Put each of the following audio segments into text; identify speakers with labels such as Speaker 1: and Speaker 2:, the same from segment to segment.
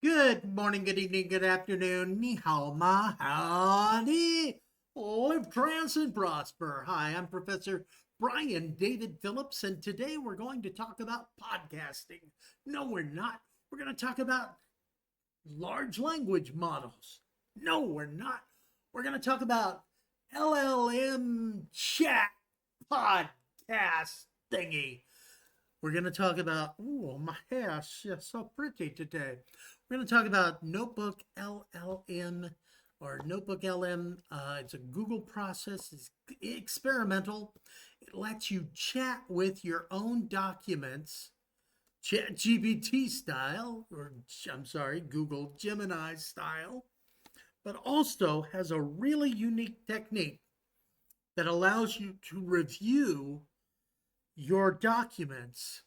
Speaker 1: Good morning, good evening, good afternoon. Ni hao ma, howdy. Live, trans, and prosper. Hi, I'm Professor Brian David Phillips, and today we're going to talk about podcasting. No, we're not. We're going to talk about large language models. No, we're not. We're going to talk about LLM chat podcast thingy. We're going to talk about, oh, my hair is so pretty today. We're going to talk about Notebook LLM or Notebook LM. It's a Google process. It's experimental. It lets you chat with your own documents, Chat GPT style, or I'm sorry, Google Gemini style, but also has a really unique technique that allows you to review your documents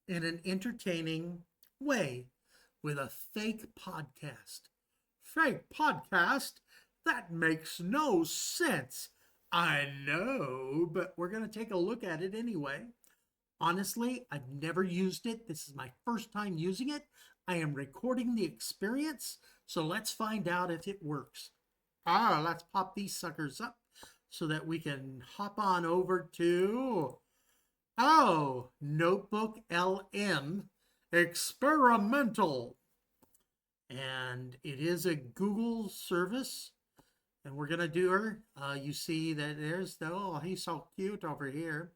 Speaker 1: in an entertaining way with a fake podcast. Fake podcast? That makes no sense. I know, but we're going to take a look at it anyway. Honestly, I've never used it. This is my first time using it. I am recording the experience, so let's find out if it works. Let's pop these suckers up so that we can hop on over to Notebook LM Experimental. And it is a Google service. And we're going to do her. You see that there's he's so cute over here.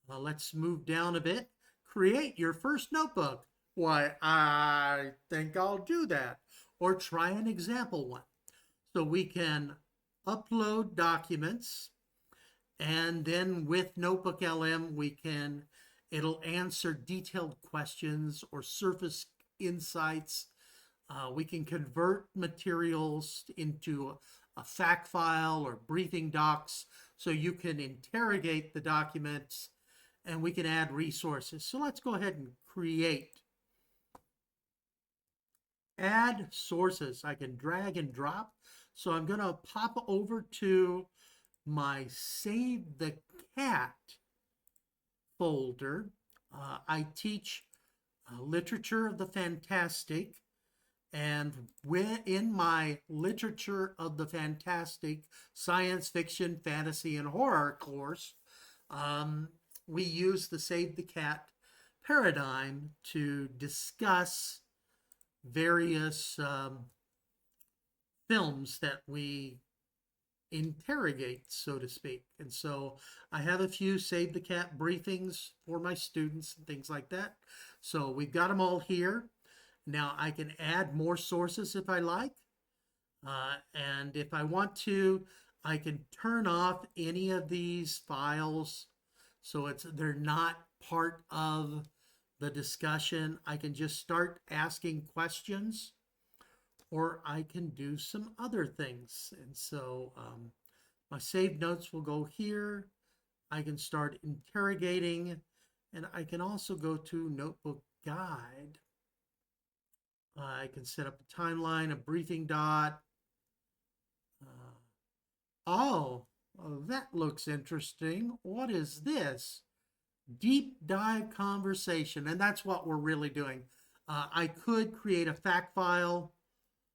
Speaker 1: Let's move down a bit. Create your first notebook. Why, I think I'll do that. Or try an example one. So we can upload documents. And then with Notebook LM, it'll answer detailed questions or surface insights. We can convert materials into a fact file or briefing docs so you can interrogate the documents, and we can add resources. So let's go ahead and create. Add sources. I can drag and drop. So I'm going to pop over to my Save the Cat folder. I teach literature of the fantastic, and in my literature of the fantastic, science fiction, fantasy, and horror course, we use the Save the Cat paradigm to discuss various films that we interrogate, so to speak. And so I have a few Save the Cat briefings for my students and things like that. So we've got them all here. Now I can add more sources if I like. And if I want to, I can turn off any of these files so they're not part of the discussion. I can just start asking questions, or I can do some other things. And so my saved notes will go here. I can start interrogating, and I can also go to Notebook Guide. I can set up a timeline, a briefing dot. That looks interesting. What is this? Deep dive conversation, and that's what we're really doing. I could create a fact file,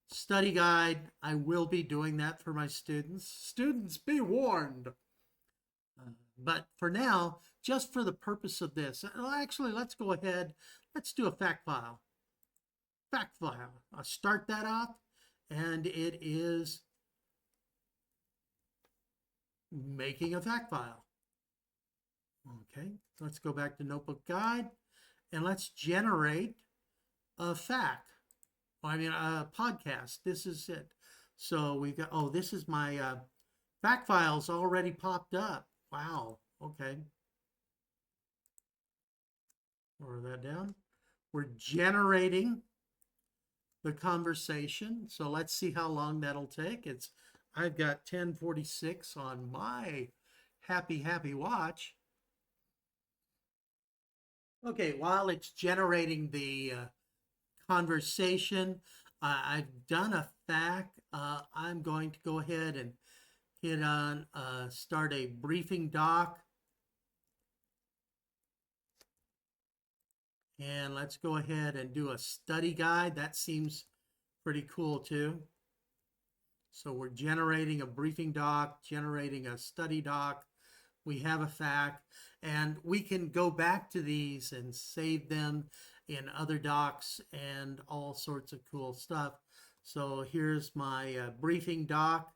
Speaker 1: study guide. I will be doing that for my students. Students, be warned. But for now, just for the purpose of this, actually, let's go ahead. Let's do a fact file. Fact file. I'll start that off, and it is making a fact file. Okay, let's go back to Notebook Guide, and let's generate a fact. A podcast. This is it. So we've got, this is my fact files already popped up. Wow. Okay. Lower that down. We're generating the conversation. So let's see how long that'll take. I've got 10:46 on my happy watch. Okay, while it's generating the conversation, I've done a fact. I'm going to go ahead and hit on start a briefing doc. And let's go ahead and do a study guide. That seems Pretty cool too. So we're generating a briefing doc, generating a study doc. We have a fact, and we can go back to these and save them in other docs and all sorts of cool stuff. So here's my briefing doc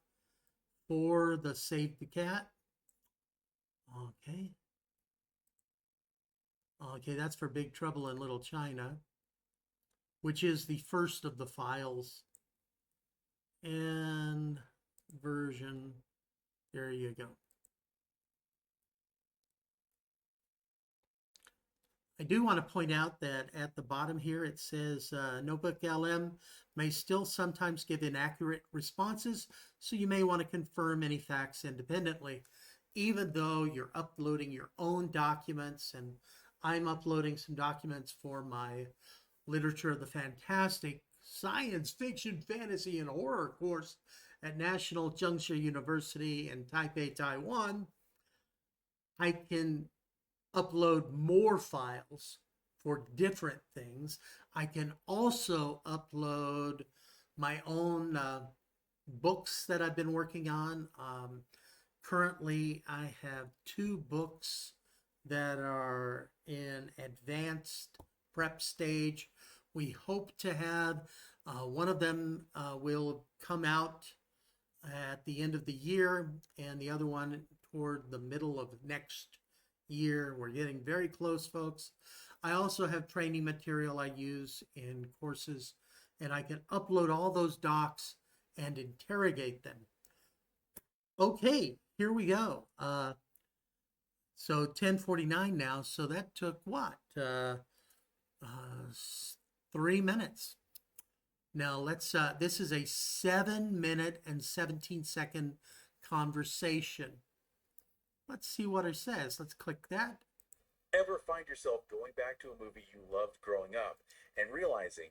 Speaker 1: for the Save the Cat. Okay. Okay, that's for Big Trouble in Little China, which is the first of the files. And version, there you go. I do want to point out that at the bottom here it says NotebookLM may still sometimes give inaccurate responses, so you may want to confirm any facts independently, even though you're uploading your own documents, and I'm uploading some documents for my Literature of the Fantastic, Science Fiction, Fantasy, and Horror course at National Chengchi University in Taipei, Taiwan. I can upload more files for different things. I can also upload my own books that I've been working on. Currently, I have 2 books that are in advanced prep stage. We hope to have one of them will come out at the end of the year, and the other one toward the middle of next year. We're getting very close, folks. I also have training material I use in courses, and I can upload all those docs and interrogate them. Okay, here we go. So 10:49 now, so that took what? 3 minutes. Now let's, this is a 7-minute and 17-second conversation. Let's see what it says. Let's click that.
Speaker 2: Ever find yourself going back to a movie you loved growing up and realizing,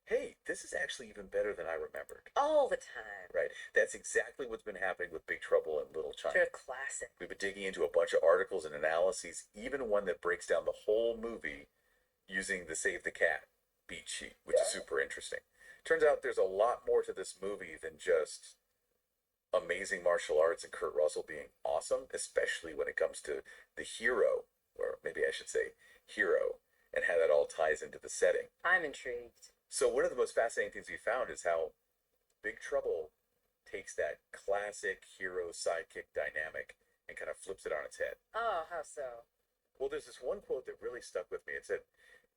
Speaker 2: hey, this is actually even better than I remembered?
Speaker 3: All the time.
Speaker 2: Right. That's exactly what's been happening with Big Trouble in Little China.
Speaker 3: They're classic.
Speaker 2: We've been digging into a bunch of articles and analyses, even one that breaks down the whole movie using the Save the Cat beat sheet, which is super interesting. Turns out there's a lot more to this movie than just amazing martial arts and Kurt Russell being awesome, especially when it comes to the hero, or maybe I should say hero, and how that all ties into the setting.
Speaker 3: I'm intrigued.
Speaker 2: So one of the most fascinating things we found is how Big Trouble takes that classic hero sidekick dynamic and kind of flips it on its head.
Speaker 3: Oh, how so?
Speaker 2: Well, there's this one quote that really stuck with me. It said,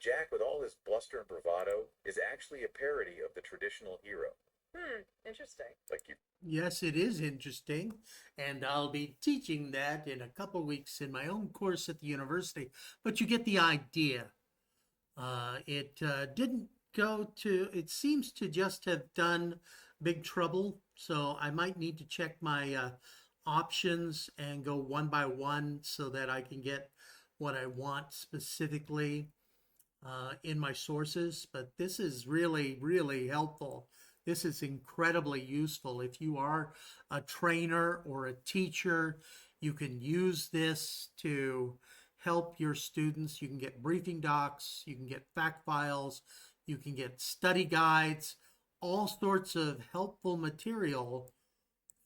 Speaker 2: Jack, with all his bluster and bravado, is actually a parody of the traditional hero.
Speaker 3: Interesting.
Speaker 2: Like you.
Speaker 1: Yes, it is interesting, and I'll be teaching that in a couple weeks in my own course at the university, but you get the idea. It didn't go to, it seems to just have done Big Trouble, so I might need to check my options and go one by one so that I can get what I want specifically in my sources. But this is really, really helpful. This is incredibly useful. If you are a trainer or a teacher, you can use this to help your students. You can get briefing docs, you can get fact files, you can get study guides, all sorts of helpful material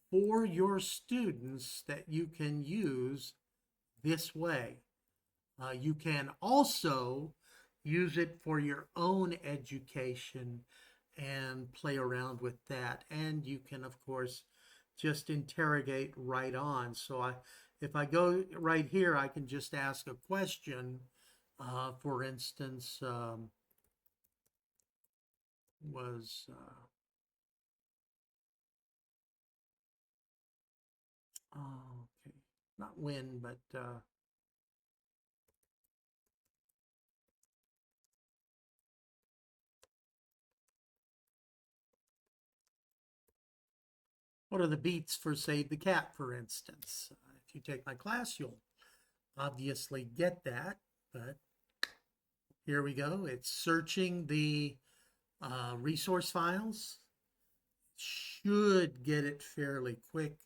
Speaker 1: for your students that you can use this way. You can also use it for your own education and play around with that. And you can, of course, just interrogate right on. So if I go right here, I can just ask a question. For instance, okay, not when, but what are the beats for Save the Cat, for instance? If you take my class, you'll obviously get that, but here we go. It's searching the resource files. Should get it fairly quick.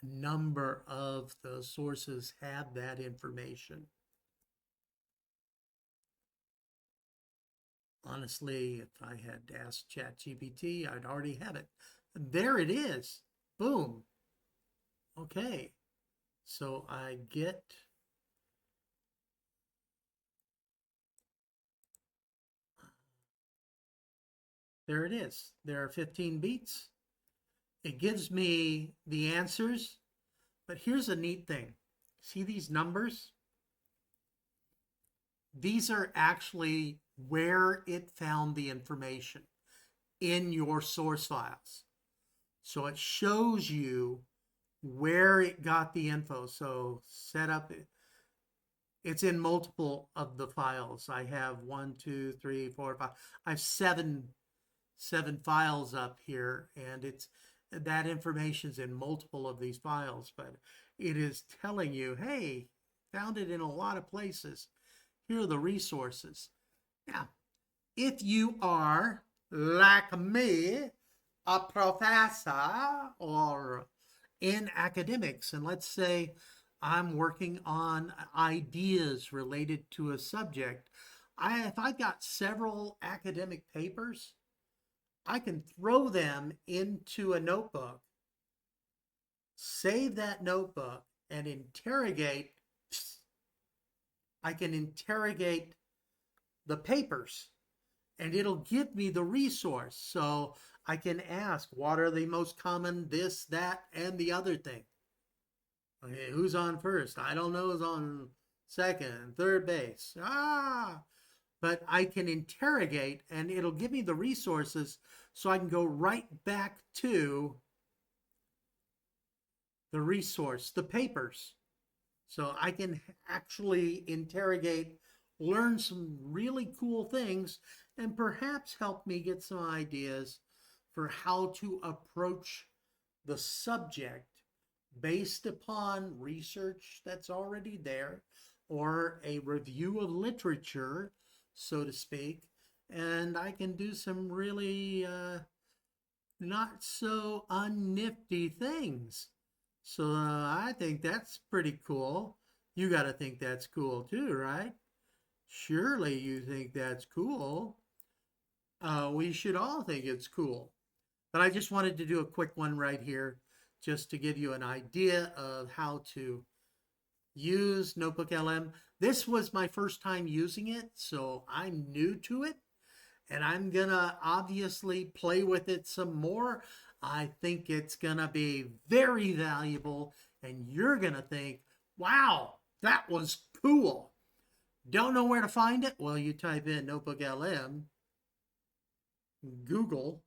Speaker 1: A number of the sources have that information. honestly, if I had asked ChatGPT, I'd already have it. There it is. Boom. Okay. So I get there it is. There are 15 beats. It gives me the answers, but here's a neat thing. See these numbers? These are actually where it found the information in your source files. So it shows you where it got the info. So set up, it's in multiple of the files. I have 1, 2, 3, 4, 5. I have seven files up here, and it's that information's in multiple of these files, but it is telling you, hey, found it in a lot of places. Here are the resources. Now, if you are, like me, a professor or in academics, and let's say I'm working on ideas related to a subject, if I've got several academic papers, I can throw them into a notebook, save that notebook, and interrogate. I can interrogate the papers, and it'll give me the resource. So I can ask, what are the most common this, that, and the other thing? Okay, who's on first? I don't know who's on second, third base. But I can interrogate, and it'll give me the resources so I can go right back to the resource, the papers. So I can actually interrogate, learn some really cool things, and perhaps help me get some ideas for how to approach the subject based upon research that's already there or a review of literature, so to speak. And I can do some really not so unnifty things. So I think that's pretty cool. You got to think that's cool too, right? Surely you think that's cool. We should all think it's cool. But I just wanted to do a quick one right here just to give you an idea of how to use NotebookLM. This was my first time using it, so I'm new to it, and I'm gonna obviously play with it some more. I think it's gonna be very valuable, and you're gonna think, wow, that was cool. Don't know where to find it? Well, you type in NotebookLM, Google,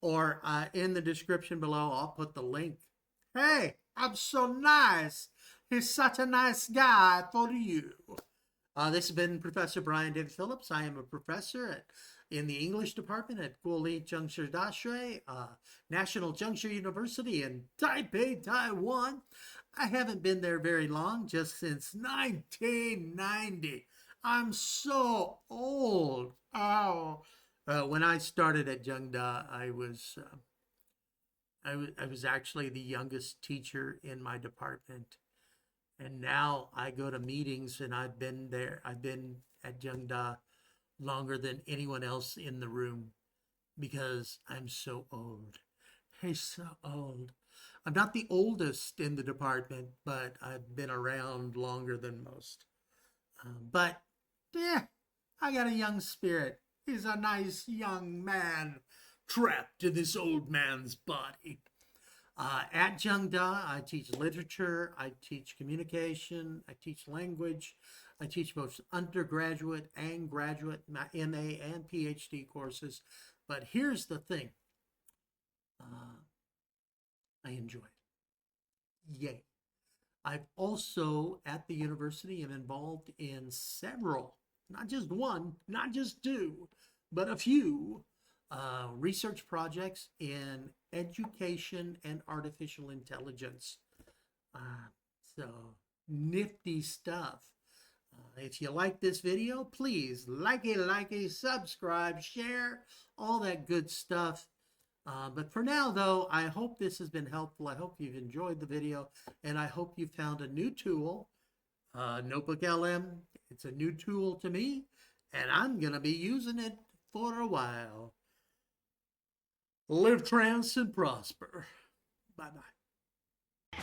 Speaker 1: or in the description below, I'll put the link. Hey, I'm so nice. He's such a nice guy for you. This has been Professor Brian David Phillips. I am a professor in the English department at Guoli Zhengshi Dashi, National Chengchi University in Taipei, Taiwan. I haven't been there very long, just since 1990. I'm so old. Oh, when I started at Zhengda, I was actually the youngest teacher in my department. And now I go to meetings, and I've been at Zhengda longer than anyone else in the room because I'm so old. I'm so old. I'm not the oldest in the department, but I've been around longer than most. But yeah, I got a young spirit. He's a nice young man trapped in this old man's body. At Zhengda, I teach literature, I teach communication, I teach language, I teach both undergraduate and graduate, MA and PhD courses. But here's the thing, I enjoy it. Yay. I've also, at the university, am involved in several, not just one, not just two, but a few research projects in education and artificial intelligence. So nifty stuff. If you like this video, please like it, subscribe, share, all that good stuff. But for now, though, I hope this has been helpful. I hope you've enjoyed the video, and I hope you found a new tool, NotebookLM. It's a new tool to me, and I'm going to be using it for a while. Live trans and prosper. Bye-bye.